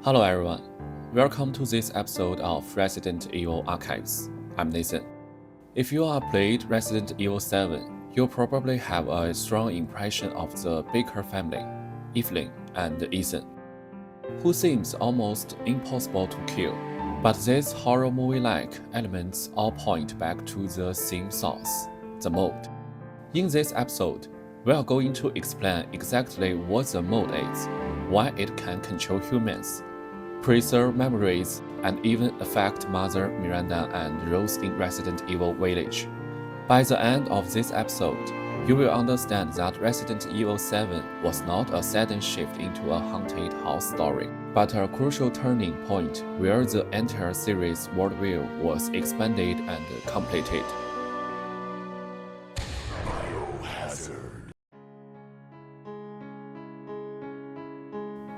Hello everyone, welcome to this episode of Resident Evil Archives. I'm Nathan. If you have played Resident Evil 7, you'll probably have a strong impression of the Baker family, Eveline and Ethan, who seems almost impossible to kill. But these horror movie-like elements all point back to the same source, the mold. In this episode, we are going to explain exactly what the mold is, why it can control humans, preserve memories, and even affect Mother Miranda and Rose in Resident Evil Village. By the end of this episode, you will understand that Resident Evil 7 was not a sudden shift into a haunted house story, but a crucial turning point where the entire series' worldview was expanded and completed.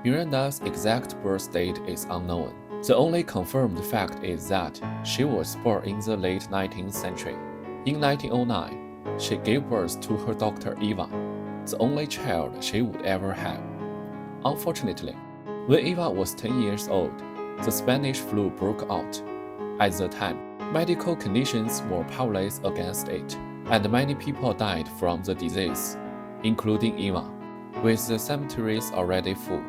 Miranda's exact birth date is unknown. The only confirmed fact is that she was born in the late 19th century. In 1909, she gave birth to her daughter Eva, the only child she would ever have. Unfortunately, when Eva was 10 years old, the Spanish flu broke out. At the time, medical conditions were powerless against it, and many people died from the disease, including Eva. With the cemeteries already full,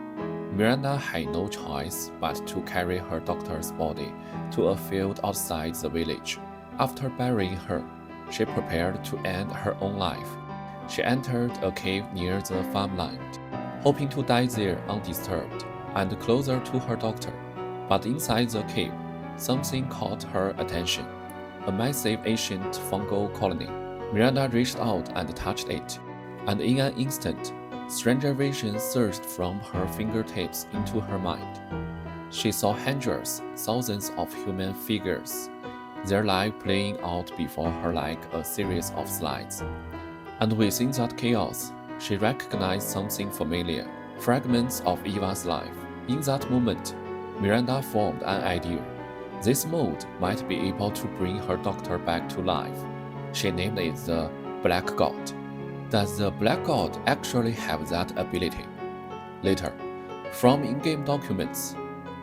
Miranda had no choice but to carry her daughter's body to a field outside the village. After burying her, she prepared to end her own life. She entered a cave near the farmland, hoping to die there undisturbed and closer to her daughter. But inside the cave, something caught her attention: a massive ancient fungal colony. Miranda reached out and touched it, and in an instant, stranger visions surged from her fingertips into her mind. She saw hundreds, thousands of human figures, their life playing out before her like a series of slides. And within that chaos, she recognized something familiar: fragments of Eva's life. In that moment, Miranda formed an idea. This mold might be able to bring her daughter back to life. She named it the Black God. Does the Black God actually have that ability? Later, from in-game documents,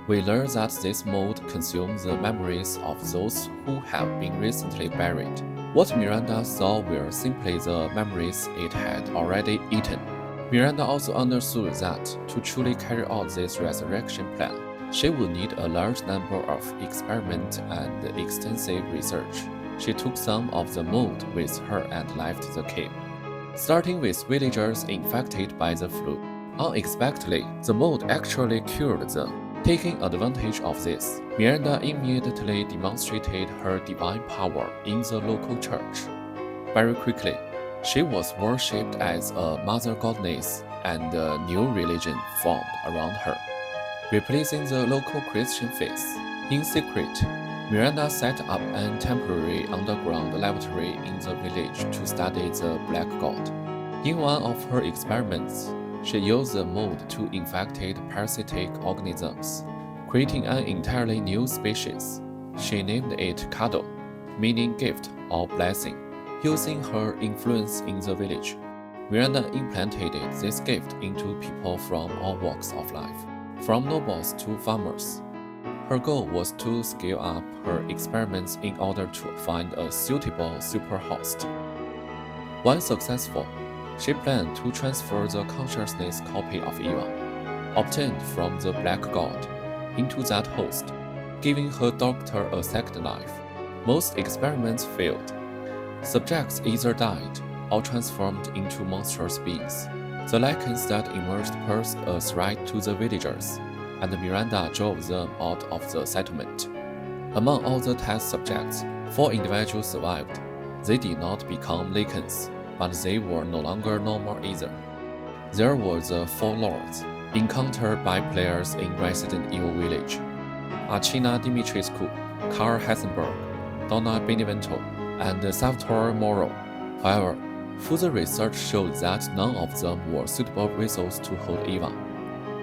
we learn that this mold consumes the memories of those who have been recently buried. What Miranda saw were simply the memories it had already eaten. Miranda also understood that to truly carry out this resurrection plan, she would need a large number of experiments and extensive research. She took some of the mold with her and left the cave, starting with villagers infected by the flu. Unexpectedly, the mold actually cured them. Taking advantage of this, Miranda immediately demonstrated her divine power in the local church. Very quickly, she was worshipped as a mother goddess, and a new religion formed around her, replacing the local Christian faith. In secret, Miranda set up a temporary underground laboratory in the village to study the Black God. In one of her experiments, she used the mold to infect parasitic organisms, creating an entirely new species. She named it Cadou, meaning gift or blessing. Using her influence in the village, Miranda implanted this gift into people from all walks of life, from nobles to farmers. Her goal was to scale up her experiments in order to find a suitable superhost. Once successful, she planned to transfer the consciousness copy of Eva, obtained from the Black God, into that host, giving her daughter a second life. Most experiments failed. Subjects either died or transformed into monstrous beings. The lichens that emerged posed a threat to the villagers, and Miranda drove them out of the settlement. Among all the test subjects, 4 individuals survived. They did not become lichens, but they were no longer normal either. There were the 4 lords, encountered by players in Resident Evil Village: Archina Dimitrescu, Carl Heisenberg, Donna Benevento, and Salvatore Moro. However, further research showed that none of them were suitable vessels to hold Eva.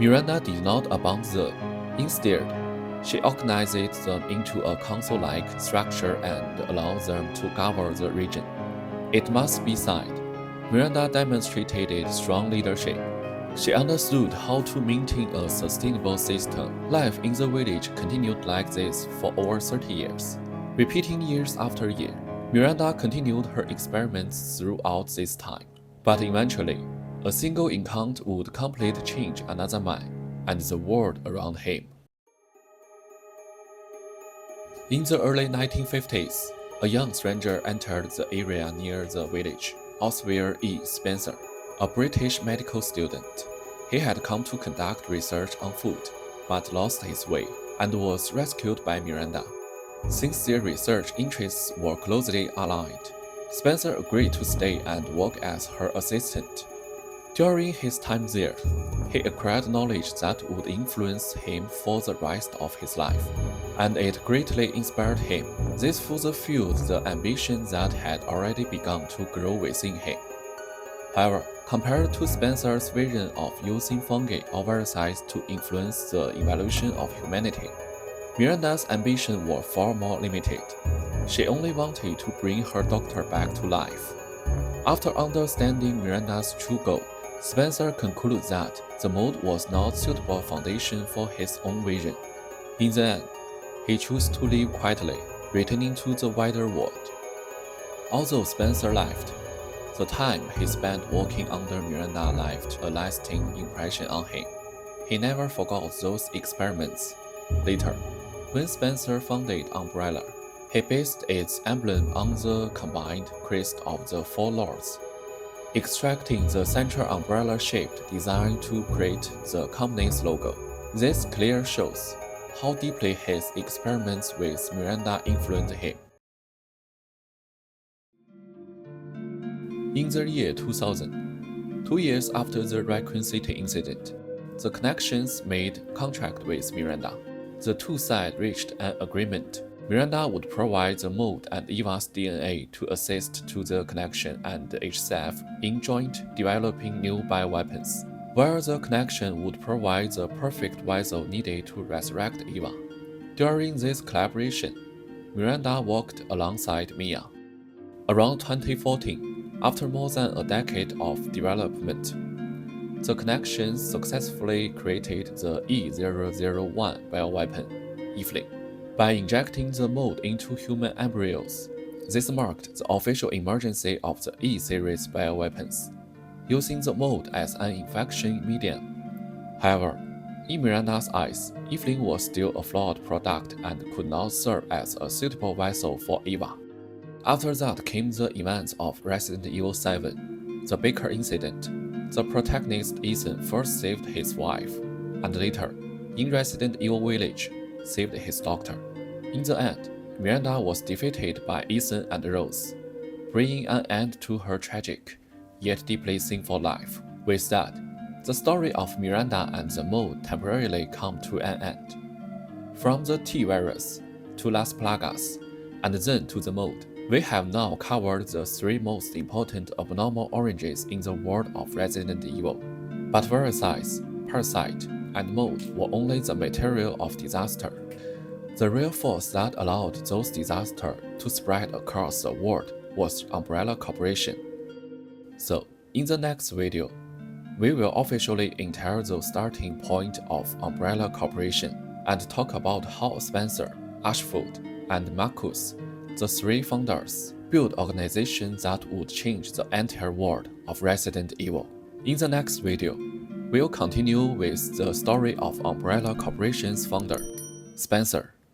Miranda did not abandon them. Instead, she organized them into a council-like structure and allowed them to govern the region. It must be said, Miranda demonstrated strong leadership. She understood how to maintain a sustainable system. Life in the village continued like this for over 30 years. Repeating years after year, Miranda continued her experiments throughout this time. But eventually, a single encounter would completely change another man and the world around him. In the early 1950s, a young stranger entered the area near the village, Oswell E. Spencer, a British medical student. He had come to conduct research on food, but lost his way and was rescued by Miranda. Since their research interests were closely aligned, Spencer agreed to stay and work as her assistant. During his time there, he acquired knowledge that would influence him for the rest of his life, and it greatly inspired him. This further fueled the ambition that had already begun to grow within him. However, compared to Spencer's vision of using fungi or viruses to influence the evolution of humanity, Miranda's ambitions were far more limited. She only wanted to bring her doctor back to life. After understanding Miranda's true goal, Spencer concluded that the mold was not suitable foundation for his own vision. In the end, he chose to live quietly, returning to the wider world. Although Spencer left, the time he spent working under Miranda left a lasting impression on him. He never forgot those experiments. Later, when Spencer founded Umbrella, he based its emblem on the combined crest of the four lords, extracting the central umbrella-shaped design to create the company's logo. This clearly shows how deeply his experiments with Miranda influenced him. In the year 2000, 2 years after the Raccoon City incident, the Connections made contract with Miranda. The two sides reached an agreement. Miranda would provide the mold and Eva's DNA to assist to the Connection and HCF in joint developing new bioweapons, while the Connection would provide the perfect vessel needed to resurrect Eva. During this collaboration, Miranda worked alongside Mia. Around 2014, after more than a decade of development, the Connection successfully created the E-001 bioweapon, Eveline, by injecting the mold into human embryos. This marked the official emergence of the E-series bioweapons, using the mold as an infection medium. However, in Miranda's eyes, Eveline was still a flawed product and could not serve as a suitable vessel for Eva. After that came the events of Resident Evil 7, the Baker incident. The protagonist Ethan first saved his wife, and later, in Resident Evil Village, saved his doctor. In the end, Miranda was defeated by Ethan and Rose, bringing an end to her tragic, yet deeply sinful life. With that, the story of Miranda and the mold temporarily come to an end. From the T-virus to Las Plagas, and then to the mold, we have now covered the three most important abnormal oranges in the world of Resident Evil. But viruses, parasite, and mold were only the material of disaster. The real force that allowed those disasters to spread across the world was Umbrella Corporation. So, in the next video, we will officially enter the starting point of Umbrella Corporation and talk about how Spencer, Ashford, and Marcus, the three founders, built organizations that would change the entire world of Resident Evil. In the next video, we'll continue with the story of Umbrella Corporation's founder, Spencer.